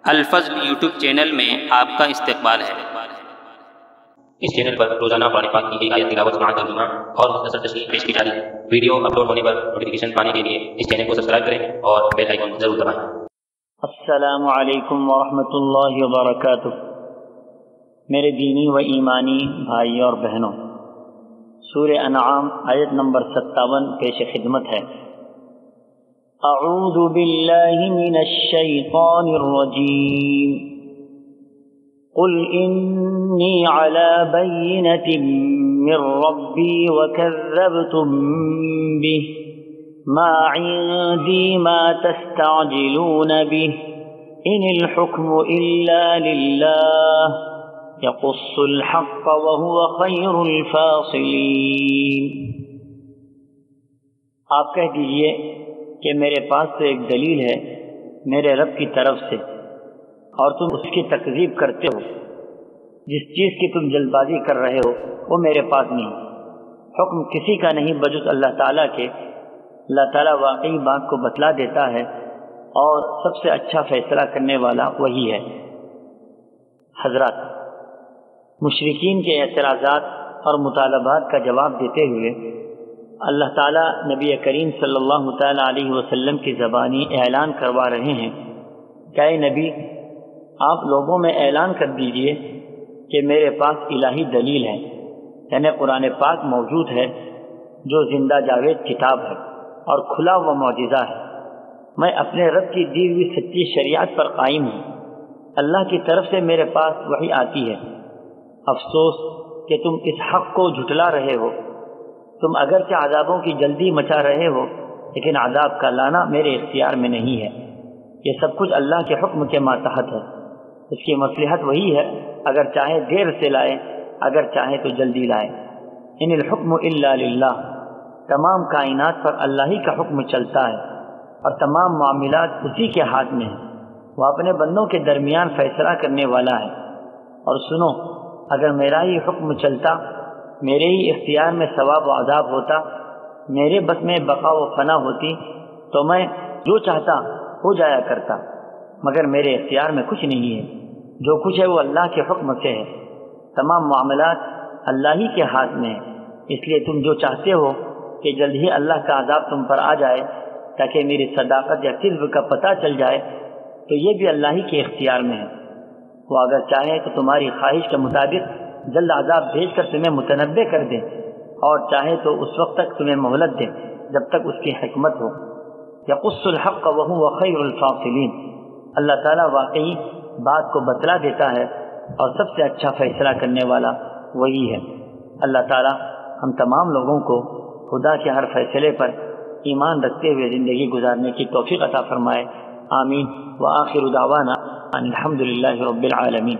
الفضل YouTube channel میں آپ کا استقبال ہے۔ اس چینل پر روزانہ قرآن پاک کی ایک آیت تلاوت، سماعت، ترجمہ اور مختصر تشریح پیش کی جا رہی ہے۔ ویڈیو اپلوڈ ہونے پر نوٹیفیکیشن پانے کے لیے اس چینل کو سبسکرائب کریں اور بیل آئیکن ضرور دبائیں۔ السلام علیکم ورحمۃ اللہ وبرکاتہ۔ میرے دینی و ایمانی بھائی اور بہنوں، سورہ انعام آیت نمبر 57 پیش خدمت ہے۔ اعوذ باللہ من الشیطان الرجیم، قل انی علی بینۃ من ربی وکذبتم بہ ما عندی ما تستعجلون به ان الحکم الا للہ یقص الحق وهو خیر الفاصلین۔ آپ کہہ دیجئے کہ میرے پاس تو ایک دلیل ہے میرے رب کی طرف سے، اور تم اس کی تکذیب کرتے ہو۔ جس چیز کی تم جلد بازی کر رہے ہو وہ میرے پاس نہیں، حکم کسی کا نہیں بجز اللہ تعالیٰ کے۔ اللہ تعالیٰ واقعی بات کو بتلا دیتا ہے اور سب سے اچھا فیصلہ کرنے والا وہی ہے۔ حضرات، مشرکین کے اعتراضات اور مطالبات کا جواب دیتے ہوئے اللہ تعالیٰ نبی کریم صلی اللہ تعالیٰ علیہ وسلم کی زبانی اعلان کروا رہے ہیں کہ اے نبی، آپ لوگوں میں اعلان کر دیجئے کہ میرے پاس الہی دلیل ہے، یعنی قرآن پاک موجود ہے جو زندہ جاوید کتاب ہے اور کھلا ہوا معجزہ ہے۔ میں اپنے رب کی دی ہوئی سچی شریعت پر قائم ہوں۔ اللہ کی طرف سے میرے پاس وحی آتی ہے۔ افسوس کہ تم اس حق کو جھٹلا رہے ہو۔ تم اگرچہ عذابوں کی جلدی مچا رہے ہو، لیکن عذاب کا لانا میرے اختیار میں نہیں ہے۔ یہ سب کچھ اللہ کے حکم کے ماتحت ہے۔ اس کی مصلحت وہی ہے، اگر چاہے دیر سے لائے، اگر چاہے تو جلدی لائے۔ ان الحکم الا للہ، تمام کائنات پر اللہ ہی کا حکم چلتا ہے اور تمام معاملات اسی کے ہاتھ میں ہیں۔ وہ اپنے بندوں کے درمیان فیصلہ کرنے والا ہے۔ اور سنو، اگر میرا ہی حکم چلتا، میرے ہی اختیار میں ثواب و عذاب ہوتا، میرے بس میں بقا و فنا ہوتی، تو میں جو چاہتا ہو جایا کرتا، مگر میرے اختیار میں کچھ نہیں ہے۔ جو کچھ ہے وہ اللہ کے حکم سے ہے۔ تمام معاملات اللہ ہی کے ہاتھ میں ہیں۔ اس لیے تم جو چاہتے ہو کہ جلد ہی اللہ کا عذاب تم پر آ جائے تاکہ میری صداقت یا کذب کا پتہ چل جائے، تو یہ بھی اللہ ہی کے اختیار میں ہے۔ وہ اگر چاہے تو تمہاری خواہش کے مطابق جلد عذاب بھیج کر تمہیں متنبع کر دے، اور چاہے تو اس وقت تک تمہیں مہلت دے جب تک اس کی حکمت ہو۔ یقص الحق وهو خیر الفاصلین، اللہ تعالیٰ واقعی بات کو بتلا دیتا ہے اور سب سے اچھا فیصلہ کرنے والا وہی ہے۔ اللہ تعالیٰ ہم تمام لوگوں کو خدا کے ہر فیصلے پر ایمان رکھتے ہوئے زندگی گزارنے کی توفیق عطا فرمائے۔ آمین۔ وآخر دعوانا ان الحمد للہ رب العالمین۔